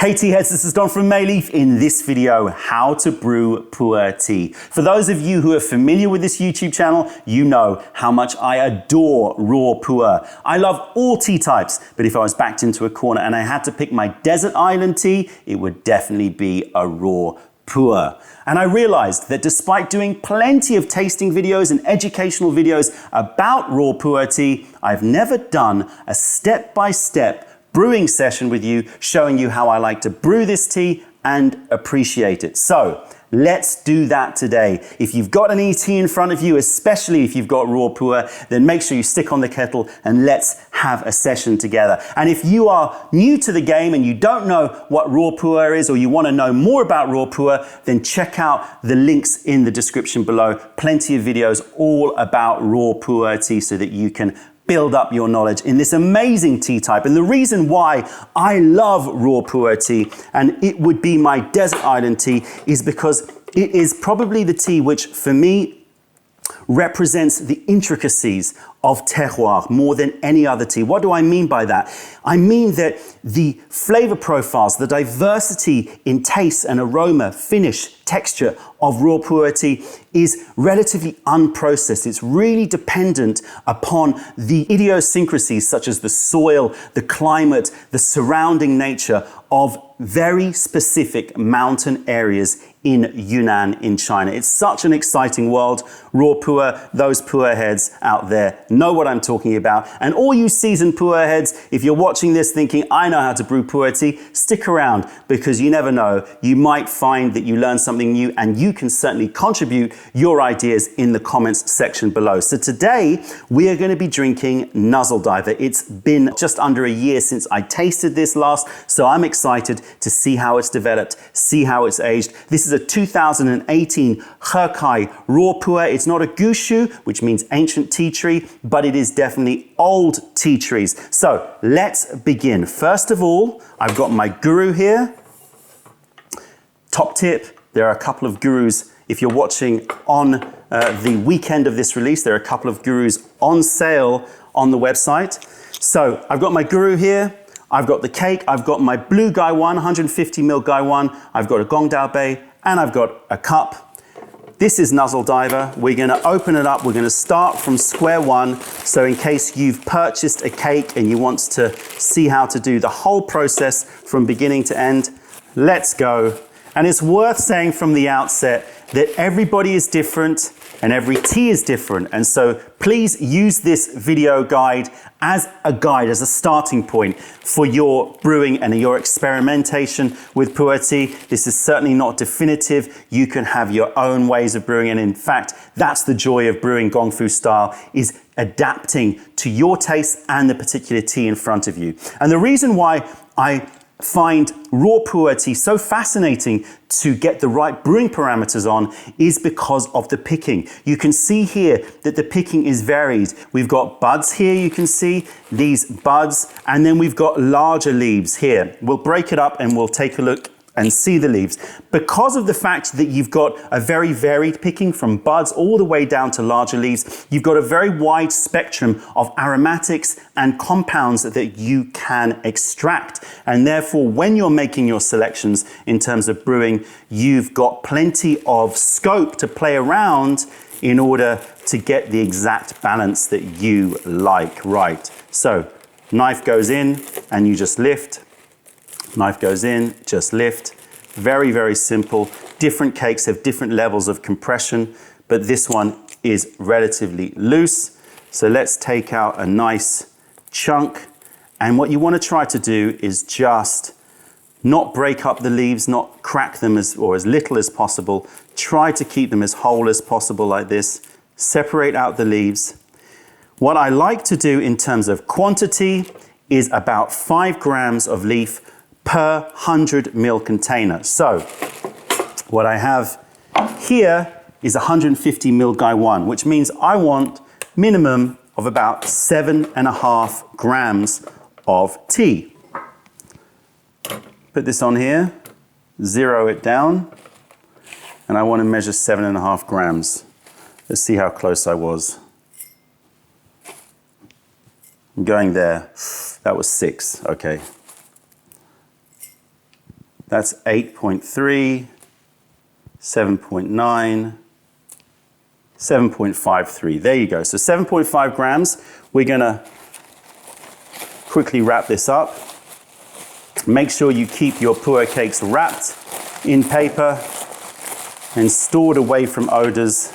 Hey tea heads, this is Don from Mayleaf. In this video, how to brew pu'er tea. For those of you who are familiar with this YouTube channel, you know how much I adore raw pu'er. I love all tea types, but if I was backed into a corner and I had to pick my desert island tea, it would definitely be a raw pu'er. And I realized that despite doing plenty of tasting videos and educational videos about raw pu'er tea, I've never done a step-by-step brewing session with you, showing you how I like to brew this tea and appreciate it. So let's do that today. If you've got any tea in front of you, especially if you've got raw pu'er, then make sure you stick on the kettle and let's have a session together. And if you are new to the game and you don't know what raw pu'er is, or you want to know more about raw pu'er, then check out the links in the description below. Plenty of videos all about raw pu'er tea so that you can build up your knowledge in this amazing tea type. And the reason why I love raw pu'er tea, and it would be my desert island tea, is because it is probably the tea which, for me, represents the intricacies of terroir more than any other tea. What do I mean by that? I mean that the flavor profiles, the diversity in taste and aroma, finish, texture of raw pu'er tea is relatively unprocessed. It's really dependent upon the idiosyncrasies such as the soil, the climate, the surrounding nature of very specific mountain areas in Yunnan in China. It's such an exciting world. Raw pu'er, those pu'er heads out there know what I'm talking about. And all you seasoned pu'er heads, if you're watching this thinking, I know how to brew pu'er tea, stick around, because you never know, you might find that you learn something new and you can certainly contribute your ideas in the comments section below. So today we are going to be drinking Nasal Diver. It's been just under a year since I tasted this last, so I'm excited to see how it's developed, see how it's aged. This is a 2018 Hekai raw pu'er. It's not a gushu, which means ancient tea tree, but it is definitely old tea trees. So let's begin. First of all, I've got my guru here. Top tip, there are a couple of gurus. If you're watching on the weekend of this release, there are a couple of gurus on sale on the website. So I've got my guru here. I've got the cake, I've got my blue Gaiwan, 150ml Gaiwan, I've got a Gongdao Bei, and I've got a cup. This is Nasal Diver. We're going to open it up. We're going to start from square one. So in case you've purchased a cake and you want to see how to do the whole process from beginning to end, let's go. And it's worth saying from the outset that everybody is different and every tea is different. And so please use this video guide as a starting point for your brewing and your experimentation with pu'er tea. This is certainly not definitive. You can have your own ways of brewing. And in fact, that's the joy of brewing Gongfu style, is adapting to your taste and the particular tea in front of you. And the reason why I find raw pu'er tea so fascinating to get the right brewing parameters on is because of the picking. You can see here that the picking is varied. We've got buds here, you can see these buds, and then we've got larger leaves here. We'll break it up and we'll take a look and see the leaves. Because of the fact that you've got a very varied picking from buds all the way down to larger leaves, you've got a very wide spectrum of aromatics and compounds that you can extract. And therefore, when you're making your selections in terms of brewing, you've got plenty of scope to play around in order to get the exact balance that you like. Right, so knife goes in and you just lift. Knife goes in, just lift. Very, very simple. Different cakes have different levels of compression, but this one is relatively loose. So let's take out a nice chunk. And what you want to try to do is just not break up the leaves, not crack them as little as possible. Try to keep them as whole as possible like this. Separate out the leaves. What I like to do in terms of quantity is about 5 grams of leaf per 100ml container. So what I have here is 150ml Gaiwan, which means I want minimum of about 7.5 grams of tea. Put this on here, zero it down, and I want to measure 7.5 grams. Let's see how close I was. I'm going there. That was 6, okay. That's 8.3, 7.9, 7.53. There you go. So 7.5 grams. We're going to quickly wrap this up. Make sure you keep your pu'er cakes wrapped in paper and stored away from odors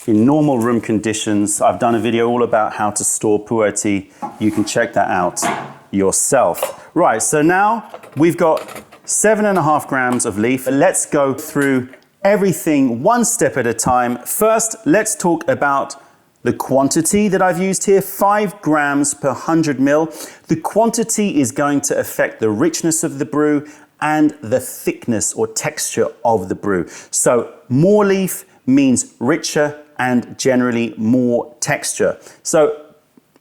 in normal room conditions. I've done a video all about how to store pu'er tea. You can check that out yourself. Right, so now we've got 7.5 grams of leaf. Let's go through everything one step at a time. First, let's talk about the quantity that I've used here, 5 grams per 100 ml. The quantity is going to affect the richness of the brew and the thickness or texture of the brew. So more leaf means richer and generally more texture. So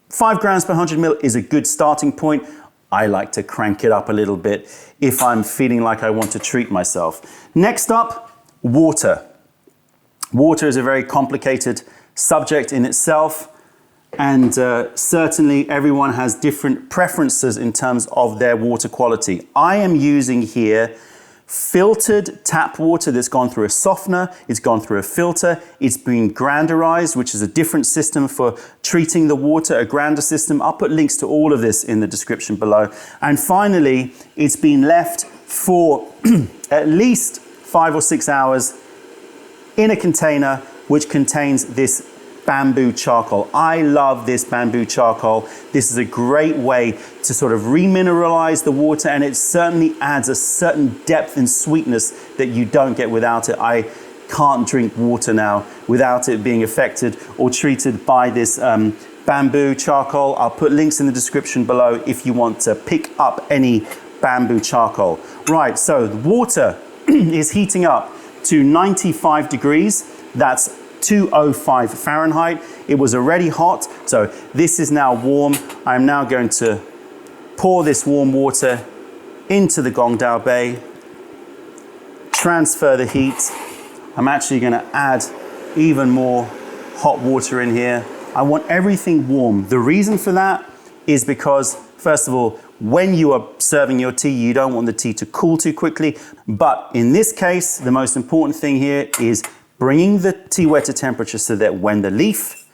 5 grams per 100 ml is a good starting point. I like to crank it up a little bit if I'm feeling like I want to treat myself. Next up, water. Water is a very complicated subject in itself, and certainly everyone has different preferences in terms of their water quality. I am using here filtered tap water that's gone through a softener, it's gone through a filter, it's been granderized, which is a different system for treating the water, a grander system. I'll put links to all of this in the description below. And finally, it's been left for at least 5 or 6 hours in a container which contains this bamboo charcoal. I love this bamboo charcoal. This is a great way to sort of remineralize the water, and it certainly adds a certain depth and sweetness that you don't get without it. I can't drink water now without it being affected or treated by this bamboo charcoal. I'll put links in the description below if you want to pick up any bamboo charcoal. Right, so the water is heating up to 95 degrees. That's 205 Fahrenheit. It was already hot, so this is now warm. I'm now going to pour this warm water into the Gongdao Bay, transfer the heat. I'm actually going to add even more hot water in here. I want everything warm. The reason for that is because, first of all, when you are serving your tea, you don't want the tea to cool too quickly. But in this case, the most important thing here is bringing the tea ware to temperature so that when the leaf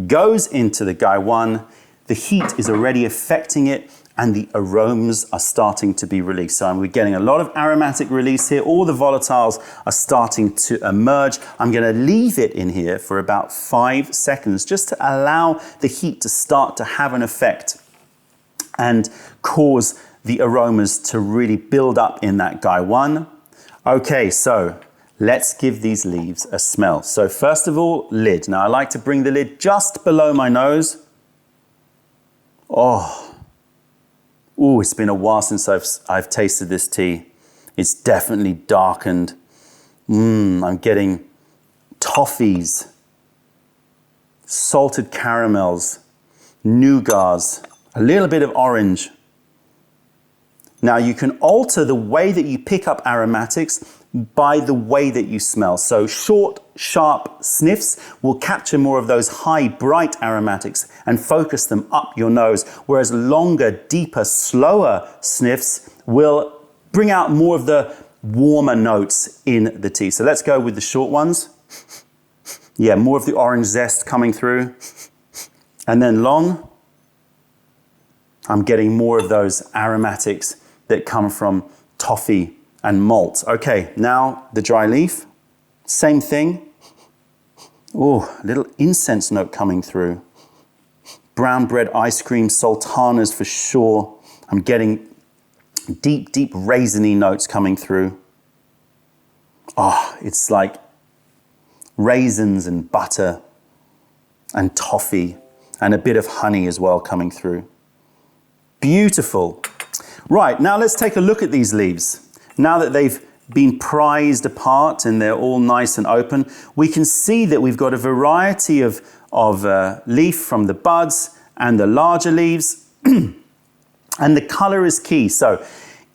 goes into the gaiwan, the heat is already affecting it and the aromas are starting to be released. So we're getting a lot of aromatic release here. All the volatiles are starting to emerge. I'm going to leave it in here for about 5 seconds just to allow the heat to start to have an effect and cause the aromas to really build up in that gaiwan. Okay, so let's give these leaves a smell. So first of all, lid. Now I like to bring the lid just below my nose. Oh, it's been a while since I've tasted this tea. It's definitely darkened. I'm getting toffees, salted caramels, nougats, a little bit of orange. Now you can alter the way that you pick up aromatics by the way that you smell. So short, sharp sniffs will capture more of those high, bright aromatics and focus them up your nose, whereas longer, deeper, slower sniffs will bring out more of the warmer notes in the tea. So let's go with the short ones. Yeah, more of the orange zest coming through. And then long, I'm getting more of those aromatics that come from toffee and malt. Okay, now the dry leaf, same thing. Oh, a little incense note coming through. Brown bread ice cream, sultanas for sure. I'm getting deep, deep raisiny notes coming through. It's like raisins and butter and toffee and a bit of honey as well coming through. Beautiful. Right, now let's take a look at these leaves. Now that they've been prized apart and they're all nice and open, we can see that we've got a variety of leaf from the buds and the larger leaves. And the color is key. So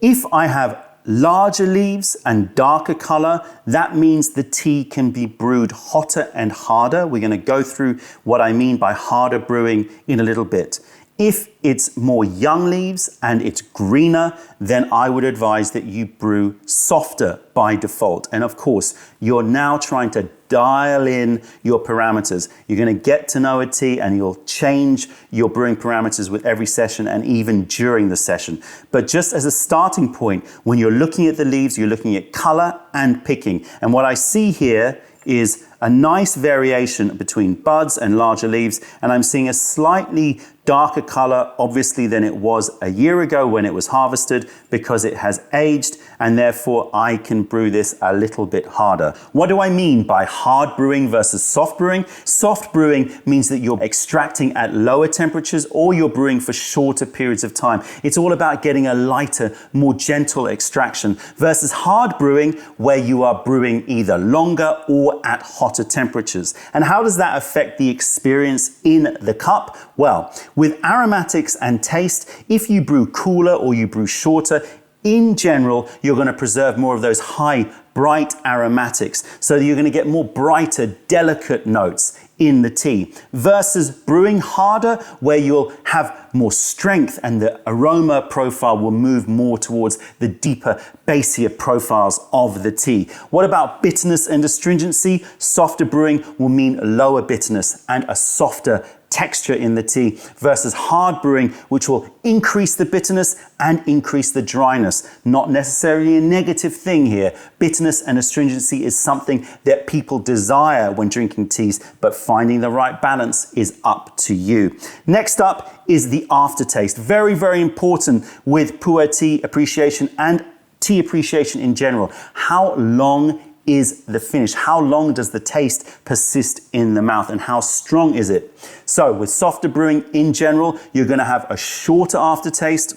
if I have larger leaves and darker color, that means the tea can be brewed hotter and harder. We're going to go through what I mean by harder brewing in a little bit. If it's more young leaves and it's greener, then I would advise that you brew softer by default. And of course, you're now trying to dial in your parameters. You're going to get to know a tea and you'll change your brewing parameters with every session and even during the session. But just as a starting point, when you're looking at the leaves, you're looking at color and picking. And what I see here is a nice variation between buds and larger leaves, and I'm seeing a slightly darker color, obviously, than it was a year ago when it was harvested, because it has aged, and therefore I can brew this a little bit harder. What do I mean by hard brewing versus soft brewing? Soft brewing means that you're extracting at lower temperatures or you're brewing for shorter periods of time. It's all about getting a lighter, more gentle extraction, versus hard brewing where you are brewing either longer or at hotter temperatures. And how does that affect the experience in the cup? Well, with aromatics and taste, if you brew cooler or you brew shorter, in general, you're going to preserve more of those high, bright aromatics. So you're going to get more brighter, delicate notes in the tea, versus brewing harder where you'll have more strength and the aroma profile will move more towards the deeper, bassier profiles of the tea. What about bitterness and astringency? Softer brewing will mean lower bitterness and a softer texture in the tea, versus hard brewing, which will increase the bitterness and increase the dryness. Not necessarily a negative thing here. Bitterness and astringency is something that people desire when drinking teas, but finding the right balance is up to you. Next up is the aftertaste. Very, very important with pu'er tea appreciation and tea appreciation in general. How long is the finish? How long does the taste persist in the mouth, and how strong is it? So with softer brewing in general, you're going to have a shorter aftertaste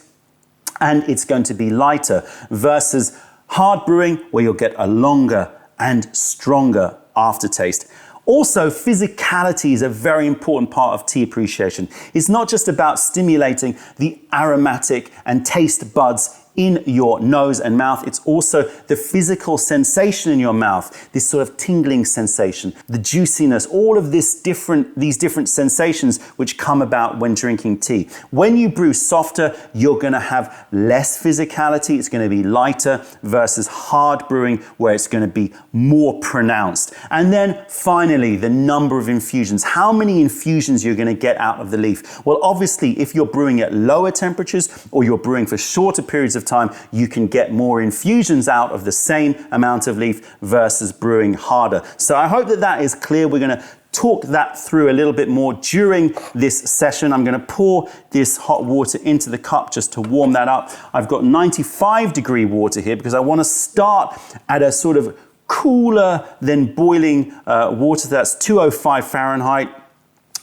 and it's going to be lighter, versus hard brewing where you'll get a longer and stronger aftertaste. Also, physicality is a very important part of tea appreciation. It's not just about stimulating the aromatic and taste buds in your nose and mouth. It's also the physical sensation in your mouth, this sort of tingling sensation, the juiciness, all of these different sensations which come about when drinking tea. When you brew softer, you're going to have less physicality. It's going to be lighter, versus hard brewing where it's going to be more pronounced. And then finally, the number of infusions. How many infusions you're going to get out of the leaf? Well, obviously, if you're brewing at lower temperatures or you're brewing for shorter periods of time, you can get more infusions out of the same amount of leaf versus brewing harder. So I hope that that is clear. We're going to talk that through a little bit more during this session. I'm going to pour this hot water into the cup just to warm that up. I've got 95-degree water here because I want to start at a sort of cooler than boiling water. That's 205 Fahrenheit.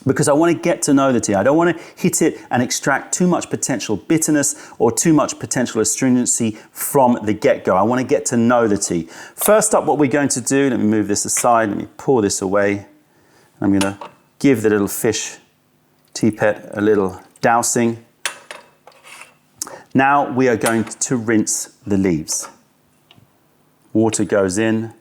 Because I want to get to know the tea. I don't want to hit it and extract too much potential bitterness or too much potential astringency from the get-go. I want to get to know the tea. First up, what we're going to do, let me move this aside, let me pour this away. I'm going to give the little fish teapot a little dousing. Now we are going to rinse the leaves. Water goes in.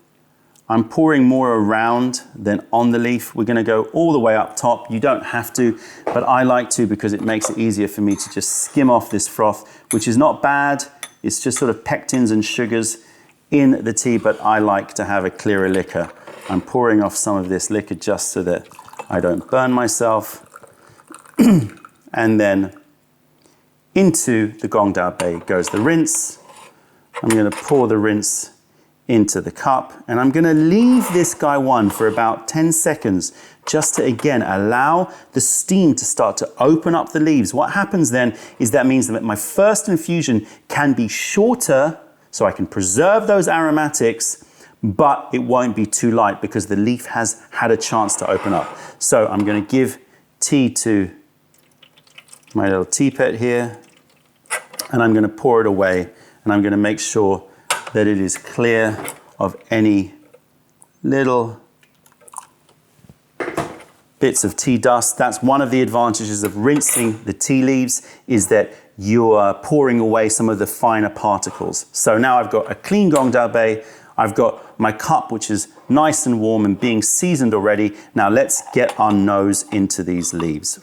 I'm pouring more around than on the leaf. We're going to go all the way up top. You don't have to, but I like to because it makes it easier for me to just skim off this froth, which is not bad. It's just sort of pectins and sugars in the tea, but I like to have a clearer liquor. I'm pouring off some of this liquor just so that I don't burn myself. And then into the gong dao bei goes the rinse. I'm going to pour the rinse into the cup, and I'm going to leave this guy for about 10 seconds just to again allow the steam to start to open up the leaves. What happens then is that means that my first infusion can be shorter so I can preserve those aromatics, but it won't be too light because the leaf has had a chance to open up. So I'm going to give tea to my little teapot here, and I'm going to pour it away, and I'm going to make sure that it is clear of any little bits of tea dust. That's one of the advantages of rinsing the tea leaves, is that you are pouring away some of the finer particles. So now I've got a clean gong dao bei. I've got my cup, which is nice and warm and being seasoned already. Now let's get our nose into these leaves.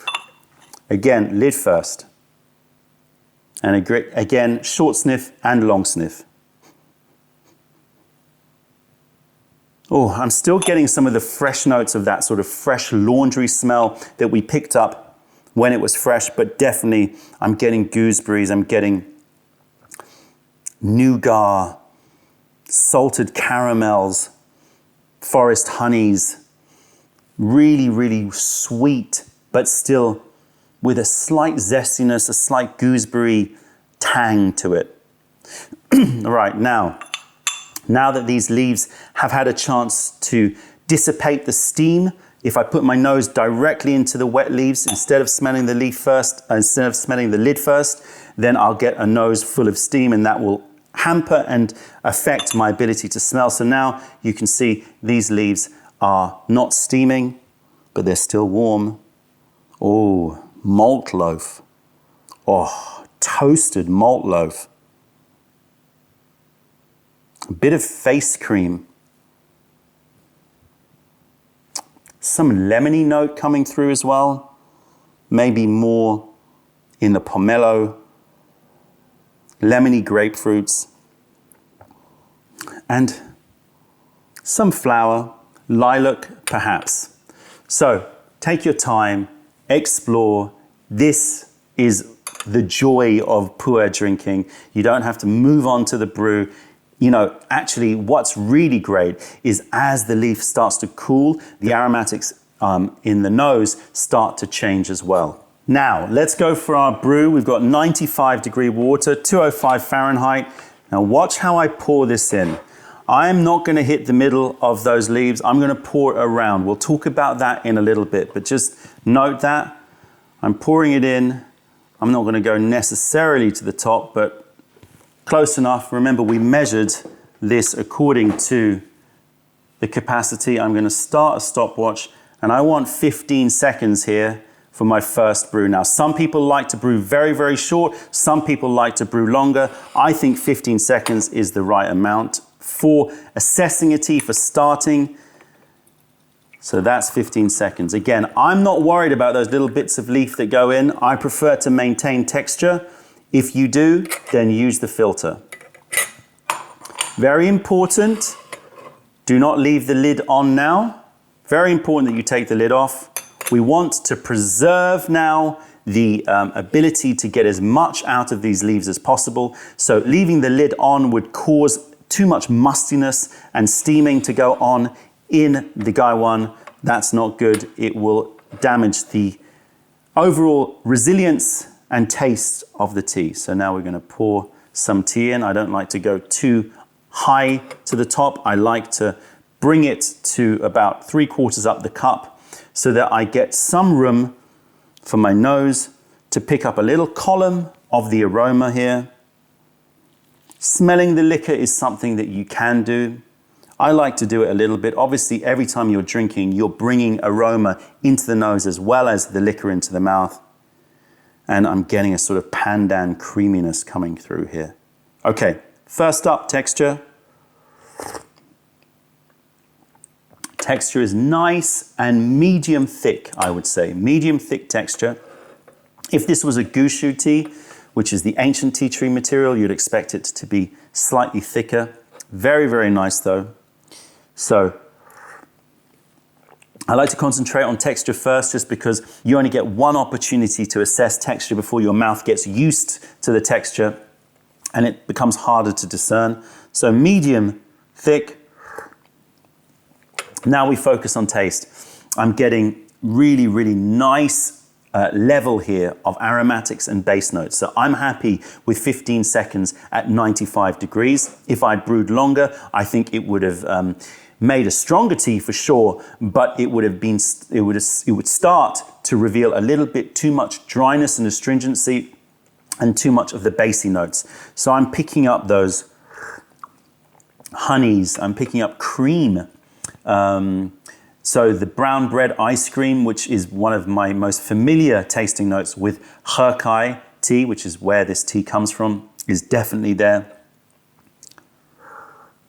Again, lid first. And again, short sniff and long sniff. Oh, I'm still getting some of the fresh notes of that sort of fresh laundry smell that we picked up when it was fresh, but definitely I'm getting gooseberries, I'm getting nougat, salted caramels, forest honeys, really, really sweet, but still with a slight zestiness, a slight gooseberry tang to it. All right, now that these leaves have had a chance to dissipate the steam, if I put my nose directly into the wet leaves, instead of smelling the leaf first, instead of smelling the lid first, then I'll get a nose full of steam, and that will hamper and affect my ability to smell. So now you can see these leaves are not steaming, but they're still warm. Oh, malt loaf. Oh, toasted malt loaf. A bit of face cream. Some lemony note coming through as well. Maybe more in the pomelo. Lemony grapefruits. And some flower, lilac perhaps. So take your time, explore. This is the joy of pu'er drinking. You don't have to move on to the brew. You know, actually what's really great is as the leaf starts to cool, the aromatics in the nose start to change as well. Now, let's go for our brew. We've got 95-degree water, 205 Fahrenheit. Now watch how I pour this in. I'm not going to hit the middle of those leaves. I'm going to pour it around. We'll talk about that in a little bit, but just note that I'm pouring it in. I'm not going to go necessarily to the top, but close enough. Remember, we measured this according to the capacity. I'm going to start a stopwatch, and I want 15 seconds here for my first brew. Now, some people like to brew very, very short. Some people like to brew longer. I think 15 seconds is the right amount for assessing a tea, for starting. So that's 15 seconds. Again, I'm not worried about those little bits of leaf that go in. I prefer to maintain texture. If you do, then use the filter. Very important, do not leave the lid on now. Very important that you take the lid off. We want to preserve now the ability to get as much out of these leaves as possible. So leaving the lid on would cause too much mustiness and steaming to go on in the gaiwan. That's not good. It will damage the overall resilience and taste of the tea. So now we're going to pour some tea in. I don't like to go too high to the top. I like to bring it to about 3/4 up the cup so that I get some room for my nose to pick up a little column of the aroma here. Smelling the liquor is something that you can do. I like to do it a little bit. Obviously, every time you're drinking, you're bringing aroma into the nose as well as the liquor into the mouth. And I'm getting a sort of pandan creaminess coming through here. Okay, first up, texture. Texture is nice and medium thick, I would say. Medium thick texture. If this was a gushu tea, which is the ancient tea tree material, you'd expect it to be slightly thicker. Very, very nice though. So I like to concentrate on texture first just because you only get one opportunity to assess texture before your mouth gets used to the texture and it becomes harder to discern. So medium, thick. Now we focus on taste. I'm getting really, really nice level here of aromatics and base notes. So I'm happy with 15 seconds at 95 degrees. If I'd brewed longer, I think it would have made a stronger tea for sure, but it would start to reveal a little bit too much dryness and astringency and too much of the bassy notes. So I'm picking up those honeys, I'm picking up cream. So the brown bread ice cream, which is one of my most familiar tasting notes with Herkai tea, which is where this tea comes from, is definitely there.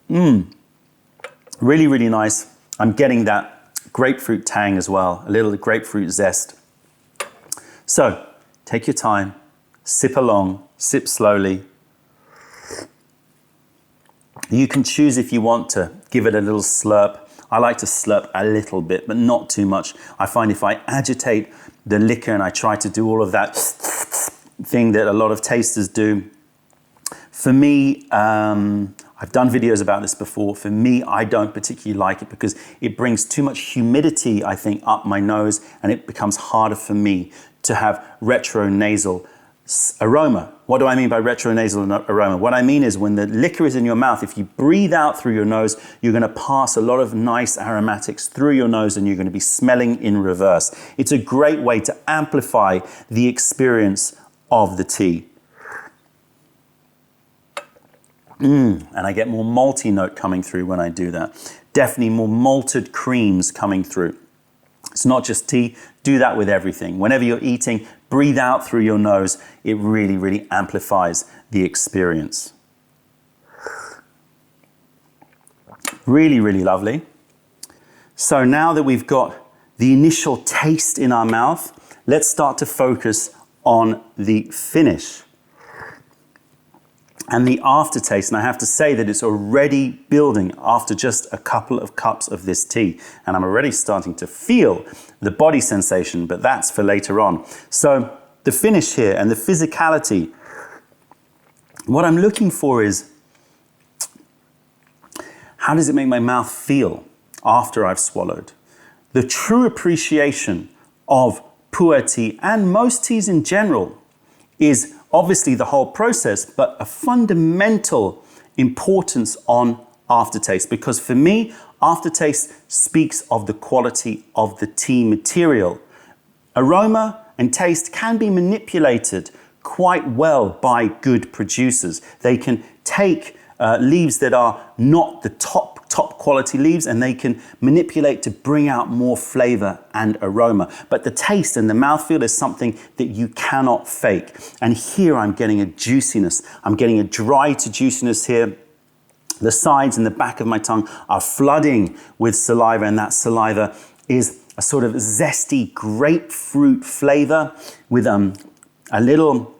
Really, really nice. I'm getting that grapefruit tang as well, a little grapefruit zest. So Take your time, sip along, sip slowly. You can choose if you want to give it a little slurp. I like to slurp a little bit, but not too much. I find if I agitate the liquor and I try to do all of that thing that a lot of tasters do, for me, I've done videos about this before. For me, I don't particularly like it because it brings too much humidity, I think, up my nose, and it becomes harder for me to have retronasal aroma. What do I mean by retronasal aroma? What I mean is when the liquor is in your mouth, if you breathe out through your nose, you're going to pass a lot of nice aromatics through your nose and you're going to be smelling in reverse. It's a great way to amplify the experience of the tea. And I get more malty note coming through when I do that. Definitely more malted creams coming through. It's not just tea. Do that with everything. Whenever you're eating, breathe out through your nose. It really, really amplifies the experience. Really, really lovely. So now that we've got the initial taste in our mouth, let's start to focus on the finish and the aftertaste. And I have to say that it's already building after just a couple of cups of this tea. And I'm already starting to feel the body sensation, but that's for later on. So the finish here and the physicality, what I'm looking for is, how does it make my mouth feel after I've swallowed? The true appreciation of pu'er tea and most teas in general is obviously the whole process, but a fundamental importance on aftertaste, because for me, aftertaste speaks of the quality of the tea material. Aroma and taste can be manipulated quite well by good producers. They can take leaves that are not the top quality leaves and they can manipulate to bring out more flavor and aroma. But the taste and the mouthfeel is something that you cannot fake. And here I'm getting a juiciness. I'm getting a dry to juiciness here. The sides and the back of my tongue are flooding with saliva, and that saliva is a sort of zesty grapefruit flavor with a little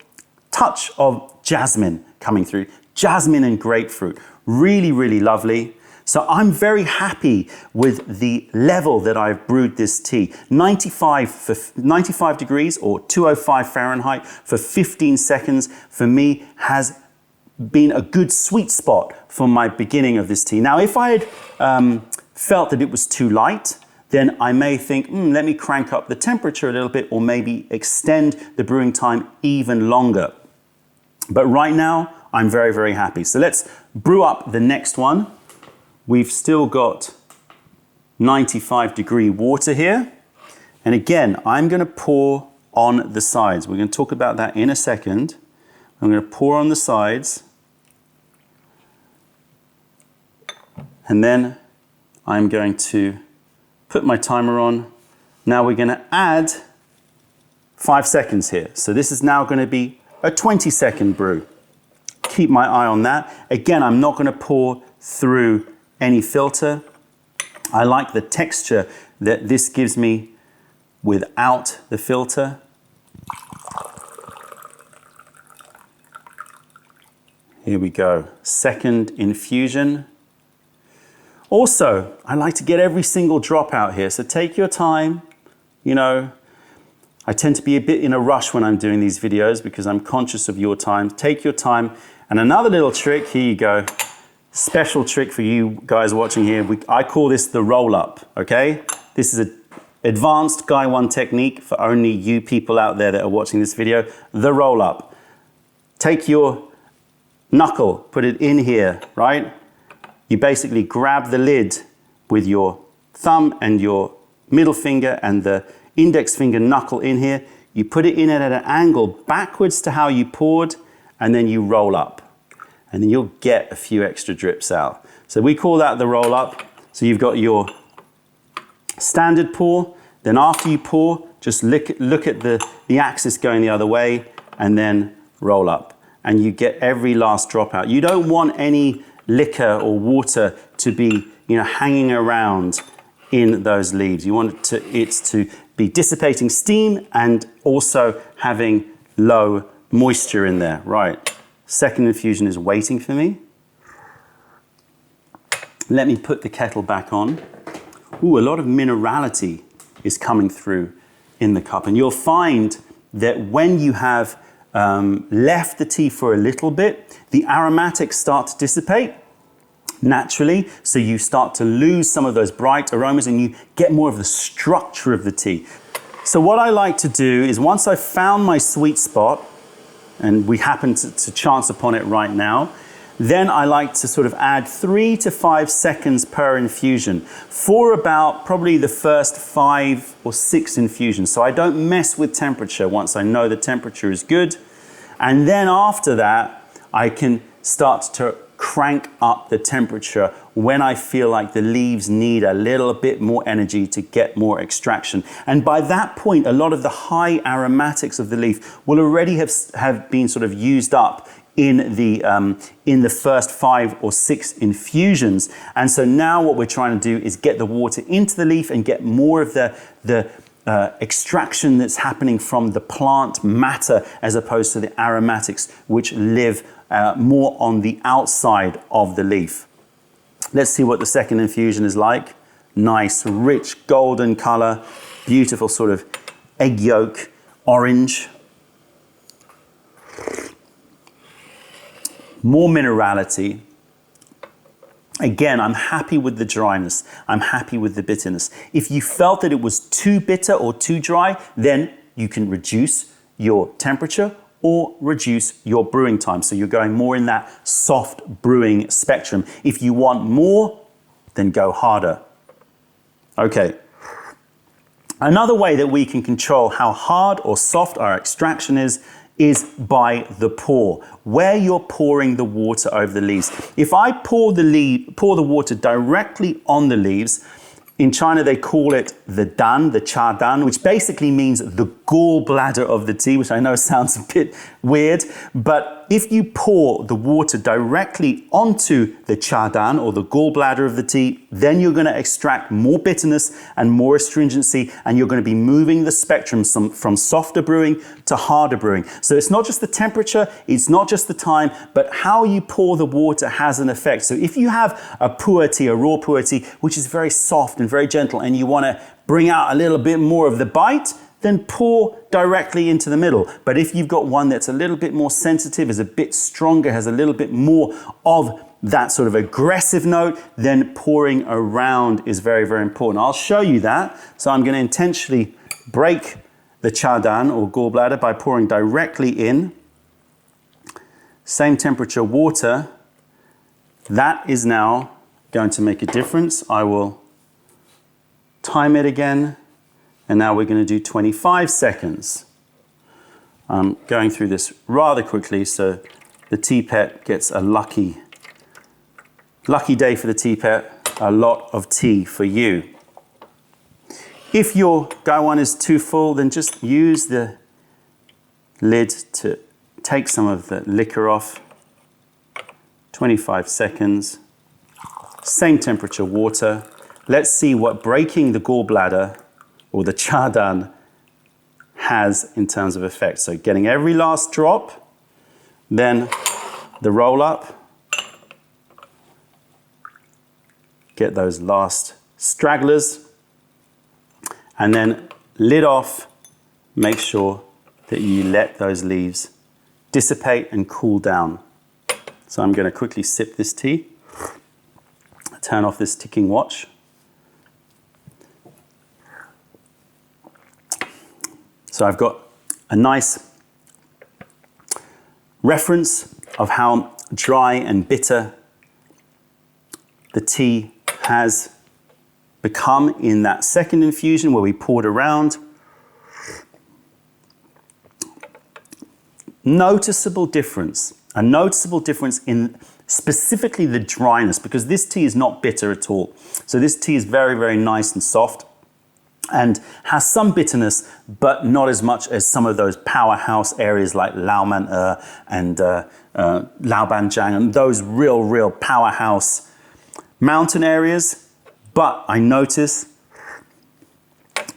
touch of jasmine coming through. Jasmine and grapefruit. Really, really lovely. So I'm very happy with the level that I've brewed this tea. 95 degrees or 205 Fahrenheit for 15 seconds for me has been a good sweet spot for my beginning of this tea. Now, if I had felt that it was too light, then I may think, let me crank up the temperature a little bit or maybe extend the brewing time even longer. But right now, I'm very, very happy. So let's brew up the next one. We've still got 95 degree water here. And again, I'm going to pour on the sides. We're going to talk about that in a second. I'm going to pour on the sides. And then I'm going to put my timer on. Now we're going to add 5 seconds here. So this is now going to be a 20-second brew. Keep my eye on that. Again, I'm not going to pour through any filter. I like the texture that this gives me without the filter. Here we go. Second infusion. Also, I like to get every single drop out here. So take your time. You know, I tend to be a bit in a rush when I'm doing these videos because I'm conscious of your time. Take your time. And another little trick, here you go. Special trick for you guys watching here. I call this the roll up, okay? This is an advanced Guy 1 technique for only you people out there that are watching this video. The roll up. Take your knuckle, put it in here, right? You basically grab the lid with your thumb and your middle finger and the index finger knuckle in here. You put it in at an angle backwards to how you poured, and then you roll up. And then you'll get a few extra drips out. So we call that the roll up. So you've got your standard pour. Then after you pour, just look at the axis going the other way and then roll up. And you get every last drop out. You don't want any liquor or water to be, hanging around in those leaves. You want it to be dissipating steam and also having low moisture in there. Right, second infusion is waiting for me. Let me put the kettle back on. Ooh, a lot of minerality is coming through in the cup. And you'll find that when you have left the tea for a little bit, the aromatics start to dissipate naturally. So you start to lose some of those bright aromas and you get more of the structure of the tea. So what I like to do is once I've found my sweet spot, and we happen to chance upon it right now, then I like to sort of add 3 to 5 seconds per infusion for about probably the first 5 or 6 infusions. So I don't mess with temperature once I know the temperature is good. And then after that, I can start to crank up the temperature when I feel like the leaves need a little bit more energy to get more extraction. And by that point, a lot of the high aromatics of the leaf will already have been sort of used up in the first 5 or 6 infusions. And so now what we're trying to do is get the water into the leaf and get more of the extraction that's happening from the plant matter as opposed to the aromatics, which live more on the outside of the leaf. Let's see what the second infusion is like. Nice, rich golden color, beautiful sort of egg yolk orange. More minerality. Again, I'm happy with the dryness. I'm happy with the bitterness. If you felt that it was too bitter or too dry, then you can reduce your temperature or reduce your brewing time. So you're going more in that soft brewing spectrum. If you want more, then go harder. Okay. Another way that we can control how hard or soft our extraction is by the pour, where you're pouring the water over the leaves. If I pour the water directly on the leaves, in China they call it the dan, the cha dan, which basically means the gallbladder of the tea, which I know sounds a bit weird, but if you pour the water directly onto the cha dan or the gallbladder of the tea, then you're going to extract more bitterness and more astringency, and you're going to be moving the spectrum from softer brewing to harder brewing. So it's not just the temperature, it's not just the time, but how you pour the water has an effect. So if you have a pu'erh tea, a raw pu'erh tea, which is very soft and very gentle, and you want to bring out a little bit more of the bite, then pour directly into the middle. But if you've got one that's a little bit more sensitive, is a bit stronger, has a little bit more of that sort of aggressive note, then pouring around is very, very important. I'll show you that. So I'm going to intentionally break the cha dan or gallbladder by pouring directly in. Same temperature water. That is now going to make a difference. I will time it again. And now we're going to do 25 seconds. I'm going through this rather quickly so the tea pet gets a lucky day for the tea pet, a lot of tea for you. If your gaiwan is too full, then just use the lid to take some of the liquor off. 25 seconds. Same temperature water. Let's see what breaking the gallbladder or the cha dan has in terms of effect. So getting every last drop, then the roll up, get those last stragglers, and then lid off, make sure that you let those leaves dissipate and cool down. So I'm going to quickly sip this tea, turn off this ticking watch. So I've got a nice reference of how dry and bitter the tea has become in that second infusion where we poured around. Noticeable difference, a noticeable difference in specifically the dryness, because this tea is not bitter at all. So this tea is very, very nice and soft and has some bitterness, but not as much as some of those powerhouse areas like Laoman'er and Laobanjiang and those real powerhouse mountain areas. But I notice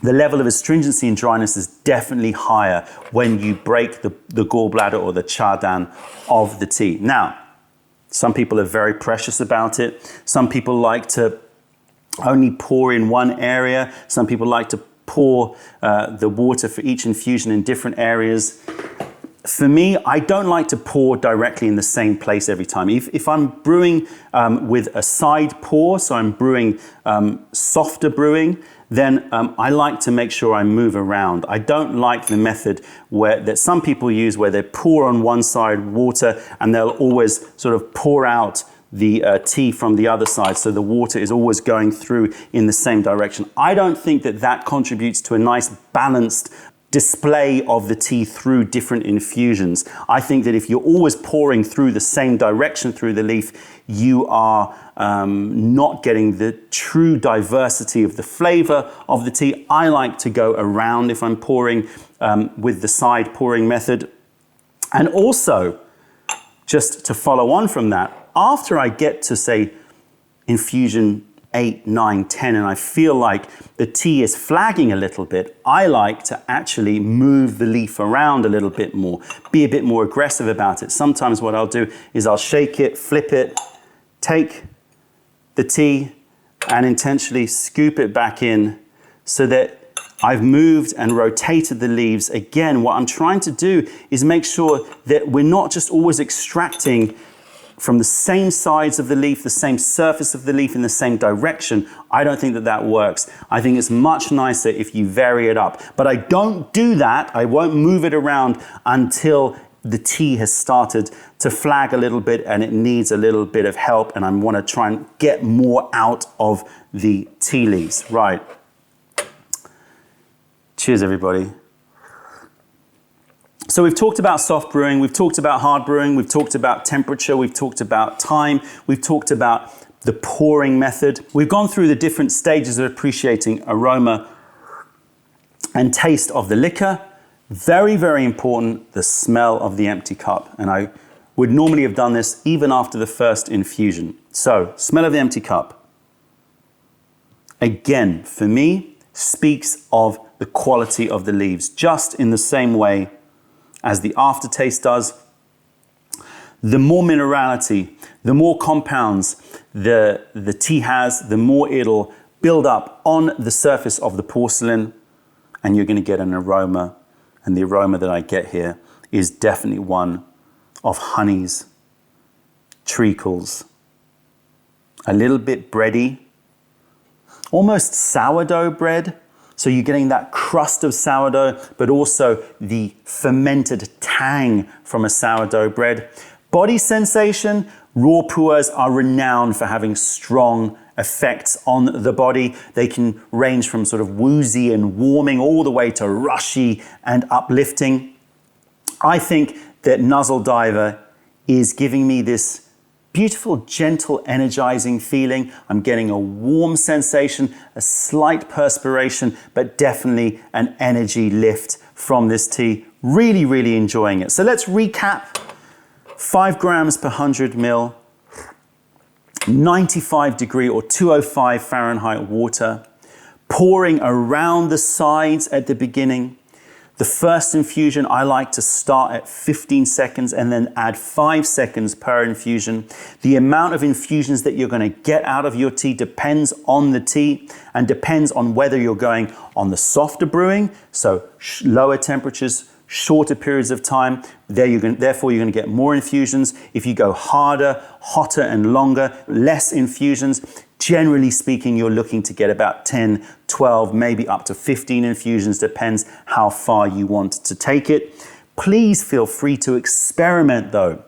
the level of astringency and dryness is definitely higher when you break the gallbladder or the chardan of the tea. Now, some people are very precious about it. Some people like to only pour in one area. Some people like to pour the water for each infusion in different areas. For me, I don't like to pour directly in the same place every time. If I'm brewing with a side pour, so I'm brewing softer brewing, then I like to make sure I move around. I don't like the method that some people use where they pour on one side water and they'll always sort of pour out the tea from the other side, so the water is always going through in the same direction. I don't think that contributes to a nice balanced display of the tea through different infusions. I think that if you're always pouring through the same direction through the leaf, you are not getting the true diversity of the flavor of the tea. I like to go around if I'm pouring with the side pouring method. And also, just to follow on from that, after I get to, say, infusion 8, 9, 10, and I feel like the tea is flagging a little bit, I like to actually move the leaf around a little bit more, be a bit more aggressive about it. Sometimes what I'll do is I'll shake it, flip it, take the tea and intentionally scoop it back in so that I've moved and rotated the leaves. Again, what I'm trying to do is make sure that we're not just always extracting from the same sides of the leaf, the same surface of the leaf in the same direction. I don't think that works. I think it's much nicer if you vary it up. But I don't do that. I won't move it around until the tea has started to flag a little bit and it needs a little bit of help and I want to try and get more out of the tea leaves. Right. Cheers, everybody. So we've talked about soft brewing, we've talked about hard brewing, we've talked about temperature, we've talked about time, we've talked about the pouring method. We've gone through the different stages of appreciating aroma and taste of the liquor. Very, very important, the smell of the empty cup. And I would normally have done this even after the first infusion. So, smell of the empty cup. Again, for me, speaks of the quality of the leaves, just in the same way as the aftertaste does. The more minerality, the more compounds the tea has, the more it'll build up on the surface of the porcelain, and you're going to get an aroma. And the aroma that I get here is definitely one of honeys, treacles, a little bit bready, almost sourdough bread. So you're getting that crust of sourdough, but also the fermented tang from a sourdough bread. Body sensation, raw pu'ers are renowned for having strong effects on the body. They can range from sort of woozy and warming all the way to rushy and uplifting. I think that Nasal Diver is giving me this beautiful, gentle, energizing feeling. I'm getting a warm sensation, a slight perspiration, but definitely an energy lift from this tea. Really, really enjoying it. So let's recap. 5 grams per 100 ml, 95 degree or 205 Fahrenheit water, pouring around the sides at the beginning. The first infusion, I like to start at 15 seconds and then add 5 seconds per infusion. The amount of infusions that you're going to get out of your tea depends on the tea and depends on whether you're going on the softer brewing, so lower temperatures, shorter periods of time. Therefore, you're going to get more infusions. If you go harder, hotter and longer, less infusions. Generally speaking, you're looking to get about 10, 12, maybe up to 15 infusions, depends how far you want to take it. Please feel free to experiment though.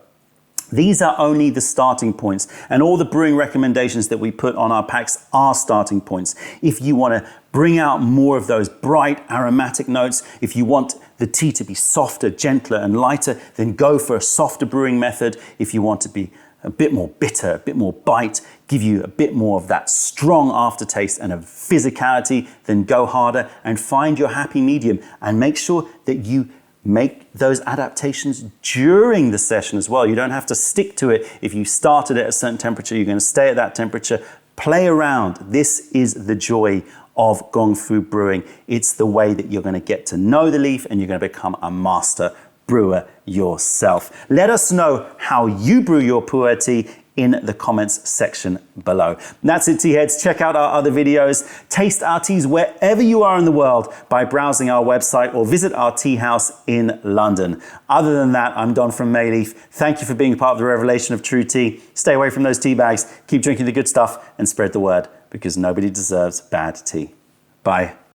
These are only the starting points, and all the brewing recommendations that we put on our packs are starting points. If you want to bring out more of those bright aromatic notes, if you want the tea to be softer, gentler and lighter, then go for a softer brewing method. If you want to be a bit more bitter, a bit more bite, give you a bit more of that strong aftertaste and a physicality, then go harder and find your happy medium and make sure that you make those adaptations during the session as well. You don't have to stick to it. If you started at a certain temperature, you're going to stay at that temperature. Play around. This is the joy of Gong Fu brewing. It's the way that you're going to get to know the leaf and you're going to become a master brewer yourself. Let us know how you brew your pu'er tea in the comments section below. And that's it, tea heads. Check out our other videos. Taste our teas wherever you are in the world by browsing our website or visit our tea house in London. Other than that, I'm Don from Mayleaf. Thank you for being part of the revelation of true tea. Stay away from those tea bags. Keep drinking the good stuff and spread the word, because nobody deserves bad tea. Bye.